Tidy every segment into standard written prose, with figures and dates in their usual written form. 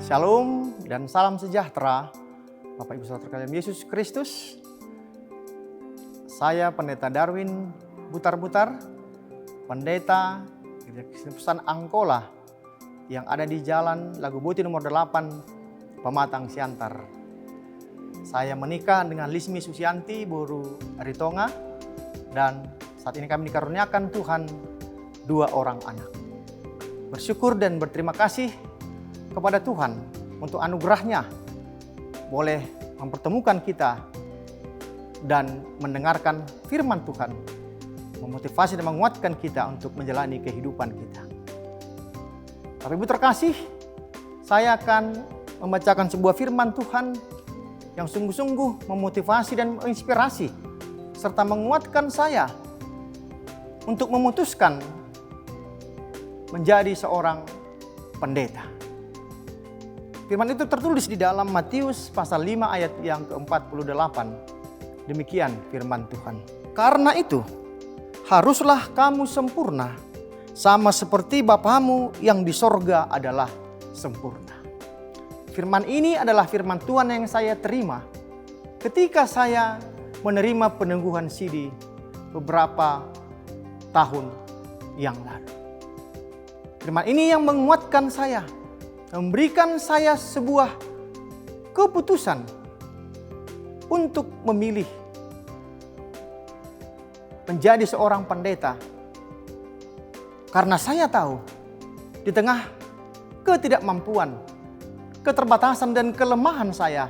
Shalom dan salam sejahtera Bapak Ibu Saudara sekalian Yesus Kristus. Saya Pendeta Darwin Butar-Butar, Pendeta Gereja Kristen Pesan Angkola yang ada di Jalan Lagubuti nomor 8, Pematang, Siantar. Saya menikah dengan Lismi Susianti Boru Aritonga dan saat ini kami dikaruniakan Tuhan 2 orang anak. Bersyukur dan berterima kasih kepada Tuhan untuk anugerahnya boleh mempertemukan kita dan mendengarkan firman Tuhan, memotivasi dan menguatkan kita untuk menjalani kehidupan kita. Bapak Ibu terkasih, saya akan membacakan sebuah firman Tuhan yang sungguh-sungguh memotivasi dan menginspirasi serta menguatkan saya untuk memutuskan menjadi seorang pendeta. Firman itu tertulis di dalam Matius pasal 5 ayat yang ke-48. Demikian firman Tuhan. Karena itu, haruslah kamu sempurna, sama seperti Bapamu yang di sorga adalah sempurna. Firman ini adalah firman Tuhan yang saya terima ketika saya menerima penangguhan sidi beberapa tahun yang lalu. Firman ini yang menguatkan saya, memberikan saya sebuah keputusan untuk memilih menjadi seorang pendeta. Karena saya tahu di tengah ketidakmampuan, keterbatasan dan kelemahan saya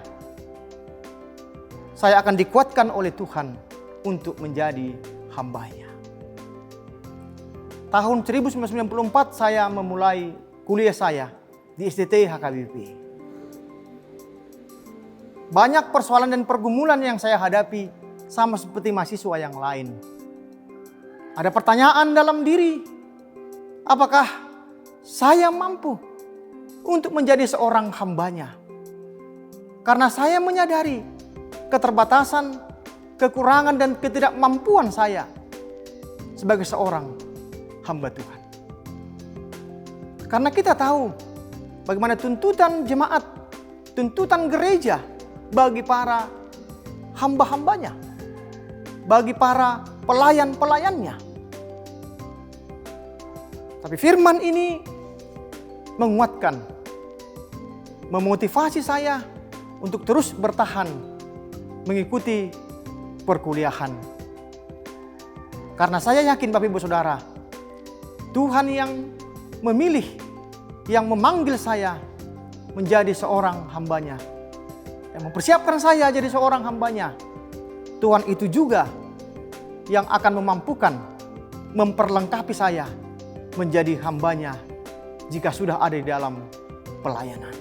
akan dikuatkan oleh Tuhan untuk menjadi hamba-Nya. Tahun 1994 saya memulai kuliah saya di SDT HKBP. Banyak persoalan dan pergumulan yang saya hadapi sama seperti mahasiswa yang lain. Ada pertanyaan dalam diri, apakah saya mampu untuk menjadi seorang hamba-Nya? Karena saya menyadari keterbatasan, kekurangan dan ketidakmampuan saya sebagai seorang hamba Tuhan. Karena kita tahu bagaimana tuntutan jemaat, tuntutan gereja bagi para hamba-hambanya, bagi para pelayan-pelayannya. Tapi firman ini menguatkan, memotivasi saya untuk terus bertahan mengikuti perkuliahan. Karena saya yakin Bapak Ibu Saudara, Tuhan yang memilih, yang memanggil saya menjadi seorang hamba-Nya, yang mempersiapkan saya jadi seorang hamba-Nya. Tuhan itu juga yang akan memampukan, memperlengkapi saya menjadi hamba-Nya jika sudah ada di dalam pelayanan.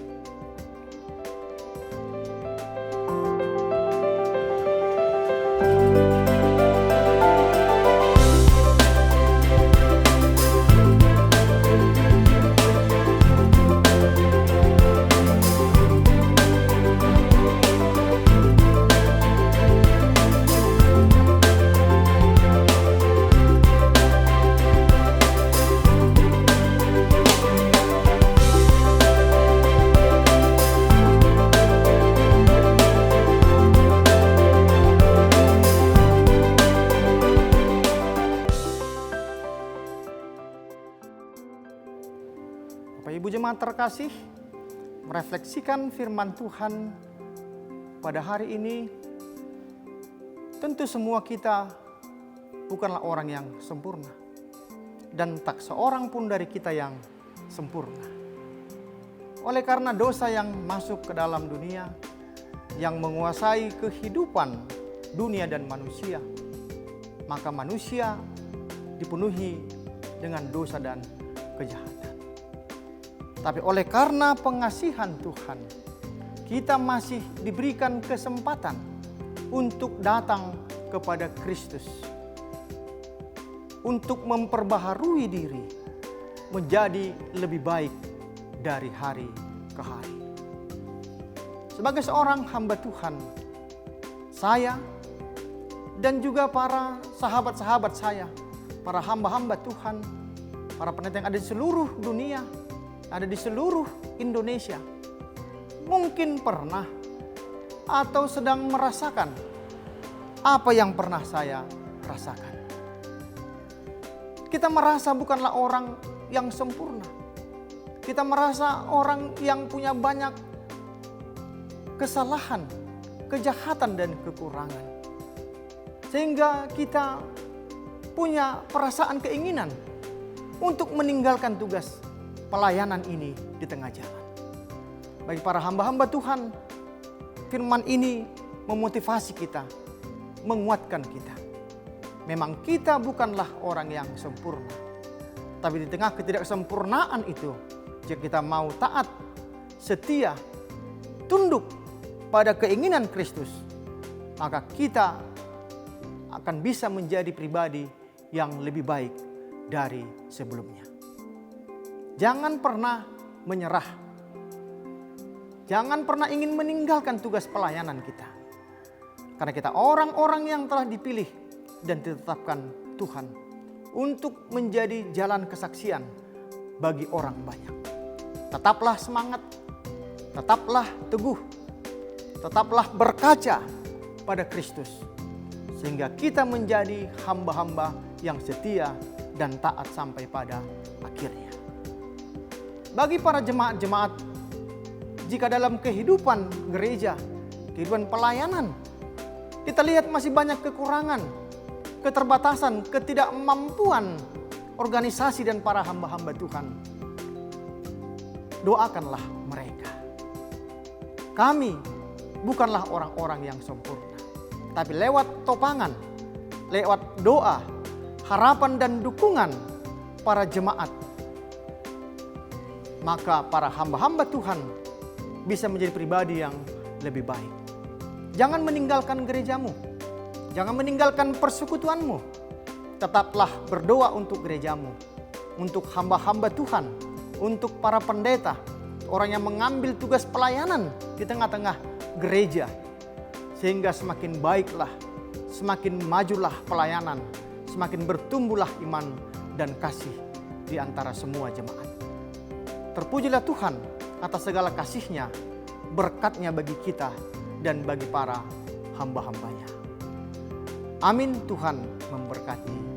Bapak Ibu jemaat terkasih, merefleksikan firman Tuhan pada hari ini, tentu semua kita bukanlah orang yang sempurna. Dan tak seorang pun dari kita yang sempurna. Oleh karena dosa yang masuk ke dalam dunia, yang menguasai kehidupan dunia dan manusia, maka manusia dipenuhi dengan dosa dan kejahatan. Tapi oleh karena pengasihan Tuhan, kita masih diberikan kesempatan untuk datang kepada Kristus, untuk memperbaharui diri menjadi lebih baik dari hari ke hari. Sebagai seorang hamba Tuhan, saya dan juga para sahabat-sahabat saya, para hamba-hamba Tuhan, para pendeta yang ada di seluruh dunia, ada di seluruh Indonesia, mungkin pernah atau sedang merasakan apa yang pernah saya rasakan. Kita merasa bukanlah orang yang sempurna. Kita merasa orang yang punya banyak kesalahan, kejahatan dan kekurangan. Sehingga kita punya perasaan keinginan untuk meninggalkan tugas pelayanan ini di tengah jalan. Bagi para hamba-hamba Tuhan, firman ini memotivasi kita, menguatkan kita. Memang kita bukanlah orang yang sempurna. Tapi di tengah ketidaksempurnaan itu, jika kita mau taat, setia, tunduk pada keinginan Kristus, maka kita akan bisa menjadi pribadi yang lebih baik dari sebelumnya. Jangan pernah menyerah. Jangan pernah ingin meninggalkan tugas pelayanan kita. Karena kita orang-orang yang telah dipilih dan ditetapkan Tuhan untuk menjadi jalan kesaksian bagi orang banyak. Tetaplah semangat, tetaplah teguh, tetaplah berkaca pada Kristus. Sehingga kita menjadi hamba-hamba yang setia dan taat sampai pada akhirnya. Bagi para jemaat-jemaat, jika dalam kehidupan gereja, kehidupan pelayanan, kita lihat masih banyak kekurangan, keterbatasan, ketidakmampuan organisasi dan para hamba-hamba Tuhan, doakanlah mereka. Kami bukanlah orang-orang yang sempurna, tapi lewat topangan, lewat doa, harapan dan dukungan para jemaat, maka para hamba-hamba Tuhan bisa menjadi pribadi yang lebih baik. Jangan meninggalkan gerejamu, jangan meninggalkan persekutuanmu. Tetaplah berdoa untuk gerejamu, untuk hamba-hamba Tuhan, untuk para pendeta, orang yang mengambil tugas pelayanan di tengah-tengah gereja. Sehingga semakin baiklah, semakin majulah pelayanan, semakin bertumbuhlah iman dan kasih di antara semua jemaat. Terpujilah Tuhan atas segala kasih-Nya, berkat-Nya bagi kita dan bagi para hamba-hambanya. Amin. Tuhan memberkati.